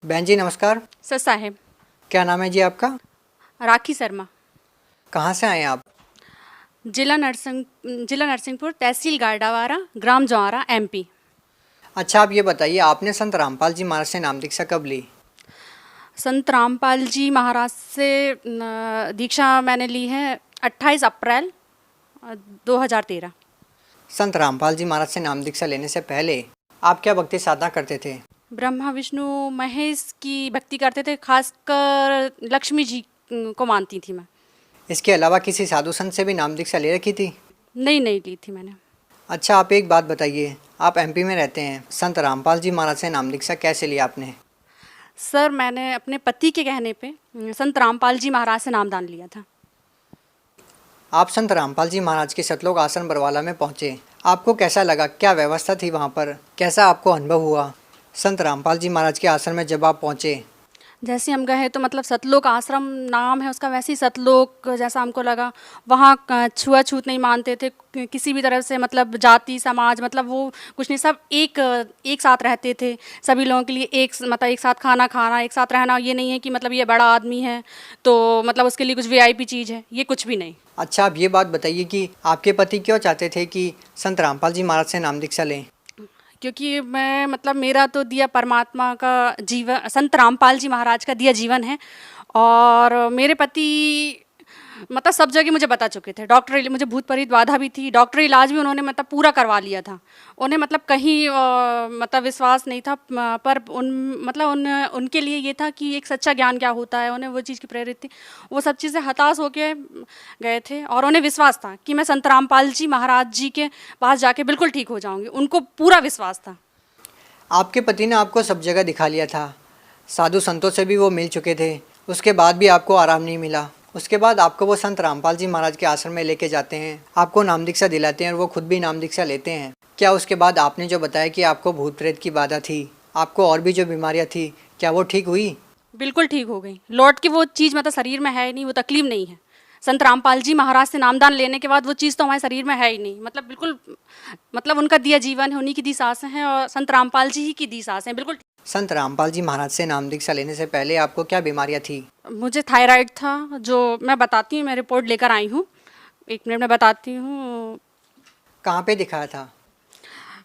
बहन जी नमस्कार। सर साहेब। क्या नाम है जी आपका? राखी शर्मा। कहाँ से आए हैं आप? जिला नरसिंहपुर, तहसील गारडावारा, ग्राम जवारा, एमपी। अच्छा आप ये बताइए, आपने संत रामपाल जी महाराज से नाम दीक्षा कब ली? संत रामपाल जी महाराज से दीक्षा मैंने ली है 28 अप्रैल 2013। संत रामपाल जी महाराज से नाम दीक्षा लेने से पहले आप क्या भक्ति साधना करते थे? ब्रह्मा विष्णु महेश की भक्ति करते थे, खासकर लक्ष्मी जी को मानती थी मैं। इसके अलावा किसी साधु संत से भी नाम दीक्षा ले रखी थी? नहीं नहीं ली थी मैंने। अच्छा आप एक बात बताइए, आप एमपी में रहते हैं, संत रामपाल जी महाराज से नाम दीक्षा कैसे लिया आपने? सर मैंने अपने पति के कहने पे संत रामपाल जी महाराज से नामदान लिया था। आप संत रामपाल जी महाराज के सतलोक आश्रम बरवाला में पहुँचे, आपको कैसा लगा? क्या व्यवस्था थी वहाँ पर? कैसा आपको अनुभव हुआ संत रामपाल जी महाराज के आश्रम में जब आप पहुँचे? जैसे हम गए तो मतलब सतलोक आश्रम नाम है उसका, वैसे ही सतलोक जैसा हमको लगा। वहाँ छुआछूत नहीं मानते थे किसी भी तरह से, मतलब जाति समाज मतलब वो कुछ नहीं, सब एक साथ रहते थे। सभी लोगों के लिए एक साथ खाना खाना, एक साथ रहना। ये नहीं है कि मतलब ये बड़ा आदमी है तो मतलब उसके लिए कुछ वीआईपी चीज़ है, ये कुछ भी नहीं। अच्छा आप ये बात बताइए कि आपके पति क्यों चाहते थे कि संत रामपाल जी महाराज से नाम दीक्षा लें? क्योंकि मैं मतलब मेरा तो दिया परमात्मा का जीवन, संत रामपाल जी महाराज का दिया जीवन है। और मेरे पति मतलब सब जगह मुझे बता चुके थे। डॉक्टर, मुझे भूत प्रेत बाधा भी थी, डॉक्टर इलाज भी उन्होंने मतलब पूरा करवा लिया था। उन्हें मतलब कहीं मतलब विश्वास नहीं था, पर उनके लिए ये था कि एक सच्चा ज्ञान क्या होता है, उन्हें वो चीज़ की प्रेरित थी। वो सब चीज़ें हताश होके गए थे और उन्हें विश्वास था कि मैं संत रामपाल जी महाराज जी के पास जाके बिल्कुल ठीक हो जाऊंगी। उनको पूरा विश्वास था। आपके पति ने आपको सब जगह दिखा लिया था, साधु संतों से भी वो मिल चुके थे, उसके बाद भी आपको आराम नहीं मिला। उसके बाद आपको वो संत रामपाल जी महाराज के आश्रम में लेके जाते हैं, आपको नाम दीक्षा दिलाते हैं और वो खुद भी नाम दीक्षा लेते हैं। क्या उसके बाद आपने जो बताया कि आपको भूत प्रेत की बाधा थी, आपको और भी जो बीमारियाँ थी, क्या वो ठीक हुई? बिल्कुल ठीक हो गई। लौट के वो चीज़ मतलब शरीर में है ही नहीं, वो तकलीफ नहीं है। संत रामपाल जी महाराज से नामदान लेने के बाद वो चीज़ तो हमारे शरीर में है ही नहीं, मतलब बिल्कुल, मतलब उनका दिया जीवन है, उन्हीं की दी सांसें हैं और संत रामपाल जी ही की दी सांसें हैं, बिल्कुल। संत रामपाल जी महाराज से नाम दीक्षा लेने से पहले आपको क्या बीमारियाँ थी? मुझे थायराइड था, जो मैं बताती हूँ, मैं रिपोर्ट लेकर आई हूँ, एक मिनट में बताती हूँ। कहाँ पे दिखाया था?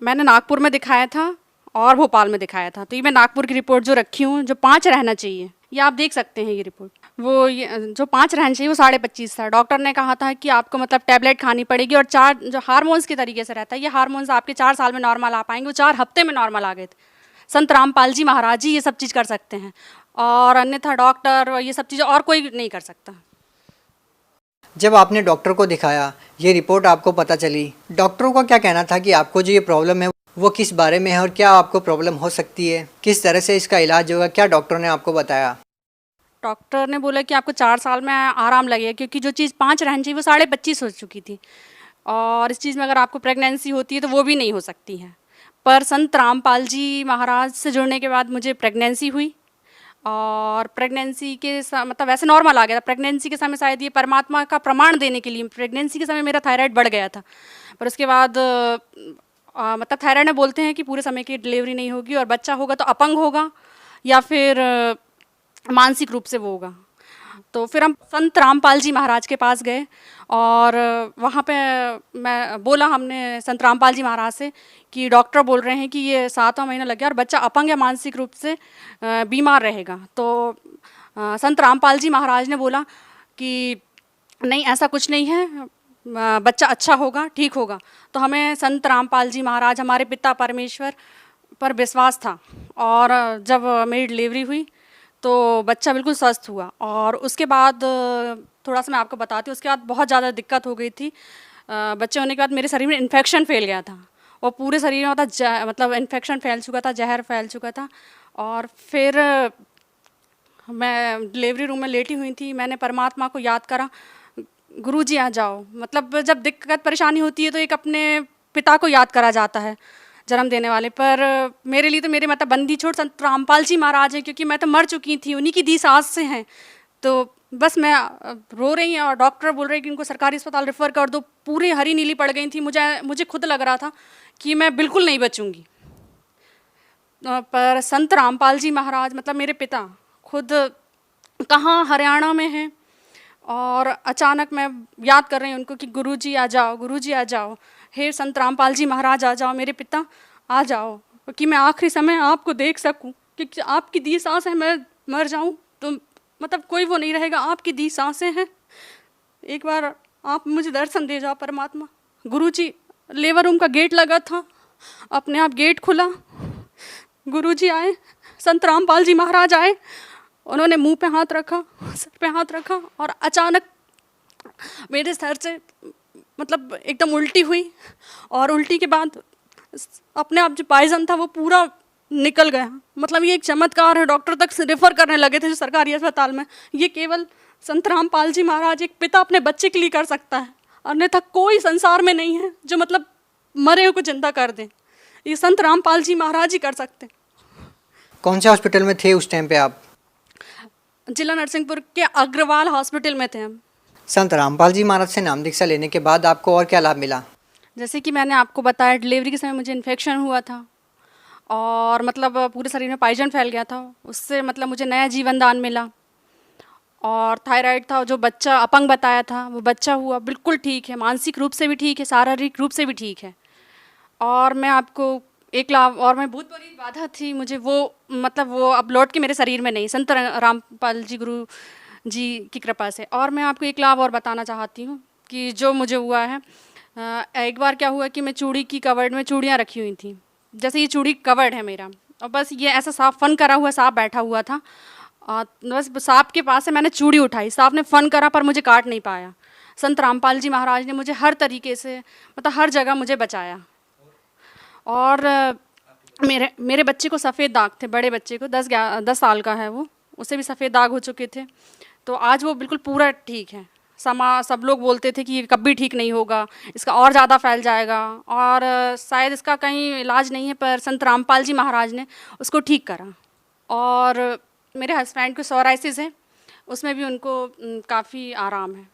मैंने नागपुर में दिखाया था और भोपाल में दिखाया था। तो ये मैं नागपुर की रिपोर्ट जो रखी हूँ, जो 5 रहना चाहिए, ये आप देख सकते हैं। ये रिपोर्ट जो 5 रहना चाहिए वो 25.5 था। डॉक्टर ने कहा था कि आपको मतलब टैबलेट खानी पड़ेगी और 4 जो हार्मोन्स के तरीके से रहता है, ये हार्मोन्स आपके 4 साल में नॉर्मल आ पाएंगे, वो 4 हफ्ते में नॉर्मल आ गए थे। संत रामपाल जी महाराज जी ये सब चीज़ कर सकते हैं और अन्यथा डॉक्टर ये सब चीज़ें और कोई नहीं कर सकता। जब आपने डॉक्टर को दिखाया, ये रिपोर्ट आपको पता चली, डॉक्टरों का क्या कहना था कि आपको जो ये प्रॉब्लम है वो किस बारे में है और क्या आपको प्रॉब्लम हो सकती है, किस तरह से इसका इलाज होगा, क्या डॉक्टर ने आपको बताया? डॉक्टर ने बोला कि आपको 4 साल में आराम लगेगा, क्योंकि जो चीज़ 5 रहनी चाहिए वो 25.5 हो चुकी थी और इस चीज़ में अगर आपको प्रेगनेंसी होती है तो वो भी नहीं हो सकती है। पर संत रामपाल जी महाराज से जुड़ने के बाद मुझे प्रेगनेंसी हुई और प्रेगनेंसी के मतलब वैसे नॉर्मल आ गया था। प्रेगनेंसी के समय शायद ये परमात्मा का प्रमाण देने के लिए, प्रेगनेंसी के समय मेरा थायराइड बढ़ गया था, पर उसके बाद मतलब थायराइड में बोलते हैं कि पूरे समय की डिलीवरी नहीं होगी और बच्चा होगा तो अपंग होगा या फिर मानसिक रूप से वो होगा। तो फिर हम संत रामपाल जी महाराज के पास गए और वहाँ पे मैं बोला हमने संत रामपाल जी महाराज से कि डॉक्टर बोल रहे हैं कि ये 7वां महीना लग गया और बच्चा अपंग या मानसिक रूप से बीमार रहेगा। तो संत रामपाल जी महाराज ने बोला कि नहीं, ऐसा कुछ नहीं है, बच्चा अच्छा होगा, ठीक होगा। तो हमें संत रामपाल जी महाराज, हमारे पिता परमेश्वर पर विश्वास था और जब मेरी डिलीवरी हुई तो बच्चा बिल्कुल स्वस्थ हुआ। और उसके बाद थोड़ा सा मैं आपको बताती हूँ, उसके बाद बहुत ज़्यादा दिक्कत हो गई थी। बच्चे होने के बाद मेरे शरीर में इन्फेक्शन फैल गया था और पूरे शरीर में मतलब इन्फेक्शन फैल चुका था, जहर फैल चुका था। और फिर मैं डिलीवरी रूम में लेटी हुई थी, मैंने परमात्मा को याद करा, गुरु जी आ जाओ। मतलब जब दिक्कत परेशानी होती है तो एक अपने पिता को याद करा जाता है, जन्म देने वाले। पर मेरे लिए तो मेरे मतलब बंदी छोड़ संत रामपाल जी महाराज हैं, क्योंकि मैं तो मर चुकी थी, उन्हीं की दी सांस से हैं। तो बस मैं रो रही हैं और डॉक्टर बोल रहे हैं कि उनको सरकारी अस्पताल रेफ़र कर दो। पूरी हरी नीली पड़ गई थी, मुझे खुद लग रहा था कि मैं बिल्कुल नहीं बचूंगी। पर संत रामपाल जी महाराज मतलब मेरे पिता खुद कहाँ हरियाणा में हैं, और अचानक मैं याद कर रही हूँ उनको कि गुरुजी आ जाओ, गुरुजी आ जाओ, हे संत रामपाल जी महाराज आ जाओ, मेरे पिता आ जाओ, कि मैं आखिरी समय आपको देख सकूं, कि आपकी दी सांस है, मैं मर जाऊं तो मतलब कोई वो नहीं रहेगा, आपकी दी सांसें हैं, एक बार आप मुझे दर्शन दे जाओ परमात्मा। गुरुजी, लेबर रूम का गेट लगा था, अपने आप गेट खुला, गुरुजी आए, संत रामपाल जी महाराज आए, उन्होंने मुंह पे हाथ रखा, सर पे हाथ रखा, और अचानक मेरे सर से मतलब एकदम उल्टी हुई, और उल्टी के बाद अपने आप जो पॉइजन था वो पूरा निकल गया। मतलब ये एक चमत्कार है, डॉक्टर तक से रेफर करने लगे थे जो सरकारी अस्पताल में। ये केवल संत रामपाल जी महाराज, एक पिता अपने बच्चे के लिए कर सकता है, अन्यथा कोई संसार में नहीं है जो मतलब मरे को जिंदा कर दें, ये संत रामपाल जी महाराज ही कर सकते हैं। कौन से हॉस्पिटल में थे उस टाइम पे आप? जिला नरसिंहपुर के अग्रवाल हॉस्पिटल में थे हम। संत रामपाल जी महाराज से नाम दीक्षा लेने के बाद आपको और क्या लाभ मिला? जैसे कि मैंने आपको बताया, डिलीवरी के समय मुझे इन्फेक्शन हुआ था, और मतलब पूरे शरीर में पाइजन फैल गया था, उससे मतलब मुझे नया जीवन दान मिला। और थायराइड था, जो बच्चा अपंग बताया था वो बच्चा हुआ, बिल्कुल ठीक है, मानसिक रूप से भी ठीक है, शारीरिक रूप से भी ठीक है। और मैं आपको एक लाभ, और मैं भूत प्रेत बाधा थी मुझे, वो मतलब वो अब लौट के मेरे शरीर में नहीं, संत रामपाल जी गुरु जी की कृपा से। और मैं आपको एक लाभ और बताना चाहती हूँ कि जो मुझे हुआ है, एक बार क्या हुआ कि मैं चूड़ी की कवर्ड में चूड़ियाँ रखी हुई थी, जैसे ये चूड़ी कवर्ड है मेरा, और बस ये ऐसा सांप फन करा हुआ सांप बैठा हुआ था, और बस सांप के पास से मैंने चूड़ी उठाई, सांप ने फन करा पर मुझे काट नहीं पाया। संत रामपाल जी महाराज ने मुझे हर तरीके से मतलब हर जगह मुझे बचाया। और मेरे बच्चे को सफ़ेद दाग थे, बड़े बच्चे को 10 साल का है वो, उसे भी सफ़ेद दाग हो चुके थे, तो आज वो बिल्कुल पूरा ठीक है। सब लोग बोलते थे कि ये कभी ठीक नहीं होगा, इसका और ज़्यादा फैल जाएगा, और शायद इसका कहीं इलाज नहीं है, पर संत रामपाल जी महाराज ने उसको ठीक करा। और मेरे हस्बैंड को सोराइसिस है, उसमें भी उनको काफ़ी आराम है।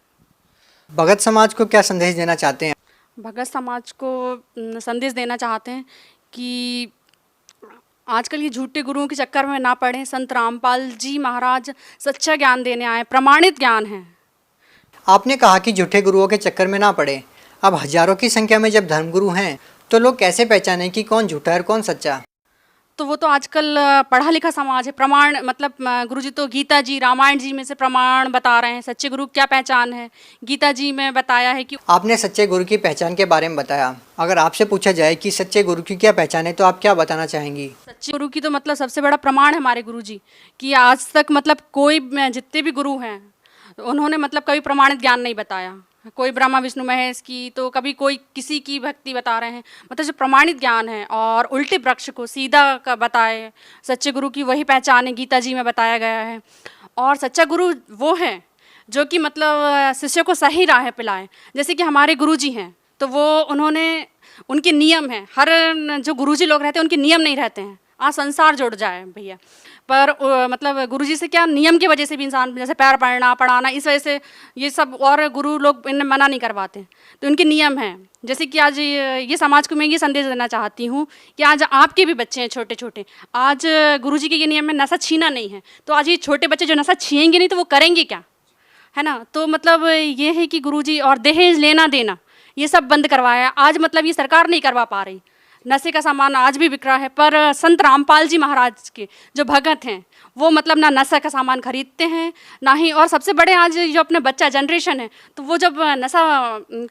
भगत समाज को क्या संदेश देना चाहते हैं? भगत समाज को संदेश देना चाहते हैं कि आजकल ये झूठे गुरुओं के चक्कर में ना पड़ें। संत रामपाल जी महाराज सच्चा ज्ञान देने आए, प्रमाणित ज्ञान है। आपने कहा कि झूठे गुरुओं के चक्कर में ना पड़े। अब हजारों की संख्या में जब धर्मगुरु हैं तो लोग कैसे पहचानें कि कौन झूठा है और कौन सच्चा? तो वो तो आजकल पढ़ा लिखा समाज है, प्रमाण मतलब गुरु जी तो गीता जी रामायण जी में से प्रमाण बता रहे हैं, सच्चे गुरु क्या पहचान है। गीता जी में बताया है कि आपने सच्चे गुरु की पहचान के बारे में बताया। अगर आपसे पूछा जाए कि सच्चे गुरु की क्या पहचान है तो आप क्या बताना चाहेंगी? सच्चे गुरु की तो मतलब सबसे बड़ा प्रमाण है हमारे गुरु जी, कि आज तक मतलब कोई जितने भी गुरु हैं उन्होंने मतलब कभी प्रमाणित ज्ञान नहीं बताया। कोई ब्रह्मा विष्णु महेश की, तो कभी कोई किसी की भक्ति बता रहे हैं, मतलब जो प्रमाणित ज्ञान है और उल्टे वृक्ष को सीधा का बताए, सच्चे गुरु की वही पहचान है, गीता जी में बताया गया है। और सच्चा गुरु वो है जो कि मतलब शिष्य को सही राह पिलाए। जैसे कि हमारे गुरु जी हैं तो वो उन्होंने उनके नियम हैं, हर जो गुरुजी लोग रहते हैं उनके नियम नहीं रहते हैं, आज संसार जुड़ जाए भैया, पर मतलब गुरुजी से क्या नियम की वजह से भी इंसान जैसे पैर पढ़ना पढ़ाना, इस वजह से ये सब और गुरु लोग इन्हें मना नहीं करवाते, तो उनके नियम हैं। जैसे कि आज ये समाज को मैं ये संदेश देना चाहती हूँ कि आज आपके भी बच्चे हैं छोटे छोटे, आज गुरुजी के ये नियम में नशा छीना नहीं है, तो आज ये छोटे बच्चे जो नशा छीनेंगे नहीं तो वो करेंगे क्या, है ना। तो मतलब ये है कि गुरुजी और दहेज लेना देना ये सब बंद करवाया, आज मतलब ये सरकार नहीं करवा पा रही। नशे का सामान आज भी बिक रहा है, पर संत रामपाल जी महाराज के जो भगत हैं वो मतलब ना नशा का सामान खरीदते हैं ना ही, और सबसे बड़े आज जो अपने बच्चा जनरेशन है तो वो जब नशा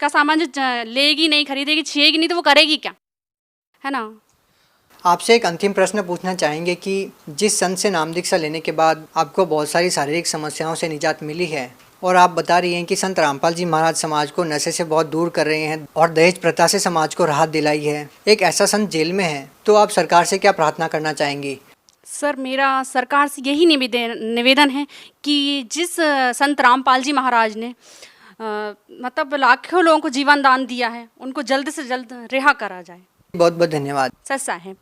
का सामान जो लेगी नहीं, खरीदेगी, छीएगी नहीं तो वो करेगी क्या, है ना। आपसे एक अंतिम प्रश्न पूछना चाहेंगे कि जिस संत से नाम दीक्षा लेने के बाद आपको बहुत सारी शारीरिक समस्याओं से निजात मिली है और आप बता रही हैं कि संत रामपाल जी महाराज समाज को नशे से बहुत दूर कर रहे हैं और दहेज प्रथा से समाज को राहत दिलाई है, एक ऐसा संत जेल में है, तो आप सरकार से क्या प्रार्थना करना चाहेंगी? सर मेरा सरकार से यही निवेदन है कि जिस संत रामपाल जी महाराज ने मतलब लाखों लोगों को जीवन दान दिया है उनको जल्द से जल्द रिहा करा जाए। बहुत बहुत धन्यवाद। सच साहेब।